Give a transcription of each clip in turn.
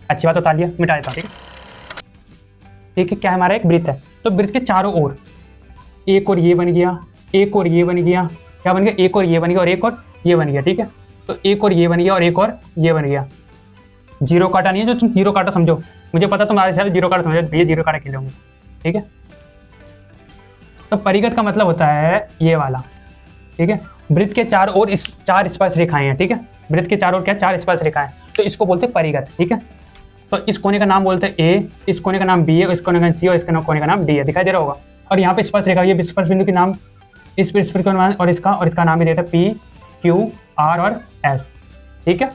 अच्छी बात बता लिया, मिटा देता हूँ। ठीक है, क्या है हमारा एक वृत्त है, तो वृत्त के चारों ओर एक और ये बन गया, एक और ये बन गया, क्या बन गया, एक और ये बन गया और एक और ये बन गया। ठीक है, तो एक और ये बन गया और एक और ये बन गया। जीरो काटा नहीं है, जो तुम जीरो काटा समझो, मुझे पता तुम्हारे साथ जीरो काटा समझो, भैया जीरो काटा खेले होंगे। ठीक है, तो परिगत का मतलब होता है ये वाला। ठीक है, वृत्त के चारों ओर इस 4 स्पर्श रेखाएं हैं। ठीक है, वृत्त के चारों ओर क्या 4 स्पर्श रेखाएं, तो इसको बोलते हैं परिगत। ठीक है, तो इस कोने का नाम बोलते हैं ए, इस कोने का नाम बी है, इस कोने का सी और इस कोने का नाम डी है। दिखाई दे रहा होगा। और यहाँ पे स्पर्श रेखा, ये स्पर्श बिंदु के नाम, इस स्पर्श का नाम और इसका नाम भी देता है पी, क्यू, आर और एस। ठीक है,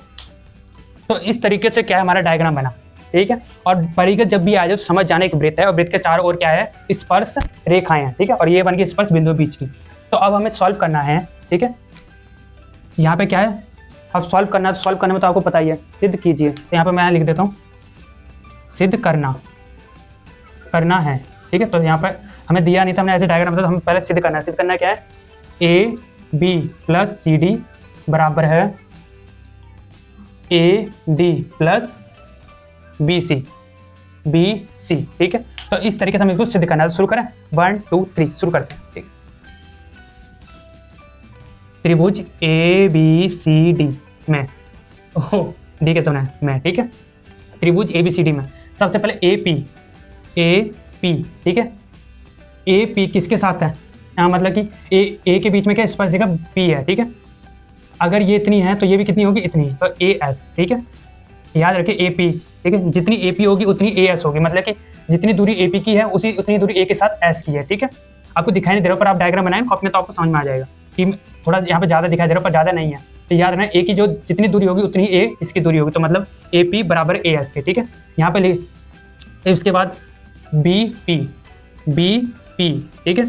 तो इस तरीके से क्या है हमारा डायग्राम बना। ठीक है, और परिगत जब भी आ जाए तो समझ जाने एक वृत्त है और वृत्त के चारों ओर क्या है, स्पर्श रेखाएं हैं। ठीक है, और ये बन गई स्पर्श बिंदु बीच की। तो अब हमें सॉल्व करना है। ठीक है, यहाँ पे क्या है, अब सॉल्व करना है, तो सॉल्व करने में तो आपको पता ही है, सिद्ध कीजिए। तो यहाँ पे मैं लिख देता हूँ सिद्ध करना है। ठीक है, तो यहाँ पर हमें दिया नहीं था, हमने ऐसे डायग्राम बताया, तो हमें पहले सिद्ध करना है। सिद्ध करना क्या है, A B plus C D बराबर है A D plus B C. ठीक है, तो इस तरीके से हमें इसको सिद्ध करना है। शुरू करें, 1 2 3 शुरू करते हैं। ठीक, त्रिभुज ए बी सी डी में, ओह डी कैसे बनाए में, ठीक है, त्रिभुज ए बी सी डी में सबसे पहले ए पी। ठीक है, ए पी किसके साथ है, यहाँ मतलब कि ए के बीच में क्या स्पर्श रेखा पी है। ठीक है, अगर ये इतनी है तो ये भी कितनी होगी, इतनी, तो ए एस। ठीक है, याद रखिए ए पी। ठीक है, जितनी ए पी होगी उतनी ए एस होगी, मतलब कि जितनी दूरी ए पी की है उतनी दूरी ए के साथ एस की है। ठीक है, आपको दिखाई नहीं दे रहा, पर आप डायग्राम बनाएं कॉपी में तो आपको समझ में आ जाएगा कि थोड़ा यहाँ पे ज़्यादा दिखाई दे रहा है पर ज़्यादा नहीं है। तो याद रखना, ए की जो जितनी दूरी होगी उतनी ए इसकी दूरी होगी, तो मतलब ए पी बराबर ए एस के। ठीक है, यहाँ पे लिख, इसके बाद बी पी। ठीक है,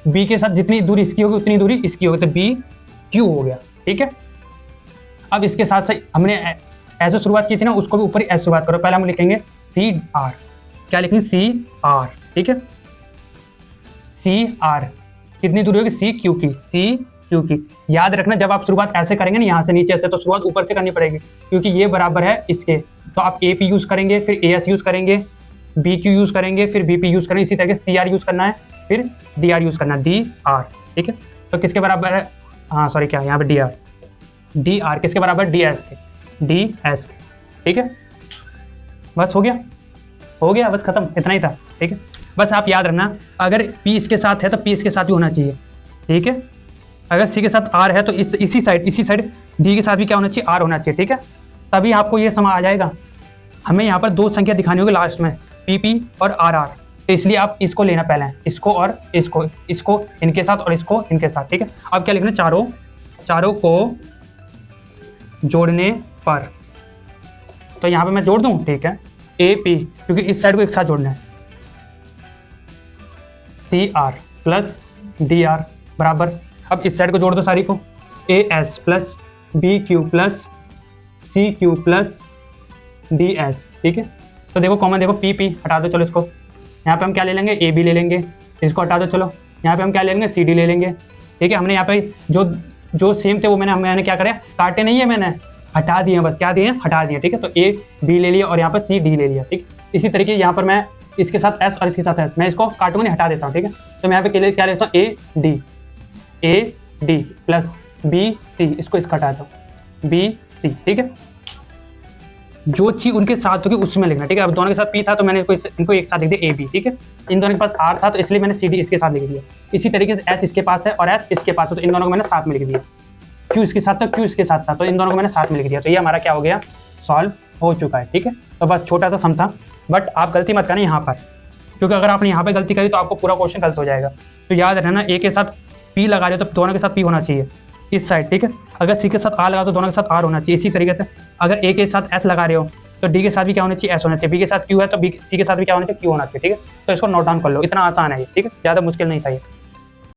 बी के साथ जितनी दूरी इसकी होगी उतनी दूरी इसकी होगी, तो बी क्यू हो गया। ठीक है, अब इसके साथ साथ हमने ऐसे शुरुआत की थी ना, उसको भी ऊपर ही ऐसे शुरुआत करो। पहले हम लिखेंगे सी आर, क्या लिखेंगे, सी आर। ठीक है, सी आर कितनी दूरी होगी, सी क्यू की। याद रखना, जब आप शुरुआत ऐसे करेंगे ना, यहाँ से नीचे से, तो शुरुआत ऊपर से करनी पड़ेगी, क्योंकि ये बराबर है इसके। तो आप ए पी यूज़ करेंगे, फिर ए एस यूज़ करेंगे, बी क्यू यूज़ करेंगे, फिर बी पी यूज़ करेंगे, इसी तरह सी आर यूज़ करना है, फिर डी आर यूज़ करना है, डी आर। ठीक है, तो किसके बराबर है, हाँ सॉरी क्या यहाँ पे डी आर किसके बराबर, डी एस के। ठीक है, बस हो गया, बस खत्म, इतना ही था। ठीक है, बस आप याद रखना, अगर P इसके साथ है तो P इसके साथ भी होना चाहिए। ठीक है, अगर C के साथ R है तो इसी साइड D के साथ भी क्या होना चाहिए, R होना चाहिए। ठीक है, तभी आपको ये समझ आ जाएगा। हमें यहाँ पर 2 संख्या दिखानी होगी लास्ट में, PP और RR, तो इसलिए आप इसको लेना पहले, इसको और इसको इनके साथ और इसको इनके साथ। ठीक है, अब क्या लिखना, चारों को जोड़ने पर, तो यहाँ पे मैं जोड़ दूँ। ठीक है, AP, क्योंकि इस साइड को एक साथ जोड़ना है, CR प्लस DR बराबर, अब इस साइड को जोड़ दो सारी को, AS plus BQ plus CQ plus DS। ठीक है, तो देखो कॉमन, देखो PP हटा दो, चलो इसको, यहाँ पे हम क्या ले लेंगे, AB ले लेंगे, इसको हटा दो, चलो यहाँ पे हम क्या ले लेंगे, CD ले लेंगे। ठीक है, हमने यहाँ पे जो सेम थे वो मैंने क्या करा, काटे नहीं है, मैंने हटा दिए, बस क्या दिए, हटा दिए। ठीक है, तो A B ले लिया और यहाँ पर C D ले लिया। ठीक, इसी तरीके यहाँ पर मैं इसके साथ S और इसके साथ S, मैं इसको काटूंगा नहीं, हटा देता हूँ। ठीक है, तो मैं यहाँ पे क्या लेता हूँ, A D plus B C, इसको इसका हटा दो, B C। ठीक है, जो चीज उनके साथ होगी उसमें लिखना। ठीक है, अब दोनों के साथ P था तो मैंने इनको एक साथ लिख दिया AB। ठीक है, इन दोनों के पास R था तो इसलिए मैंने CD इसके साथ लिख दिया। इसी तरीके से S इसके पास है और S इसके पास है, तो इन दोनों को मैंने साथ में लिख दिया। Q इसके साथ था, Q इसके साथ था, तो इन दोनों को मैंने साथ में लिख दिया। तो ये हमारा क्या हो गया, सॉल्व हो चुका है। ठीक है, तो बस छोटा सा सम था, बट आप गलती मत करना यहाँ पर, क्योंकि अगर आपने यहाँ पे गलती करी तो आपको पूरा क्वेश्चन गलत हो जाएगा। तो याद रखना, A के साथ P लगा रहे हो तो दोनों के साथ P होना चाहिए इस साइड। ठीक है, अगर C के साथ R लगा तो दोनों के साथ R होना चाहिए। इसी तरीके से अगर A के साथ S लगा रहे हो तो D के साथ भी क्या होना चाहिए, S होना चाहिए। B के साथ Q है तो C के साथ भी क्या होना चाहिए, Q होना चाहिए। ठीक है, तो इसको नोट डाउन कर लो, इतना आसान है ये। ठीक है, ज़्यादा मुश्किल नहीं था ये।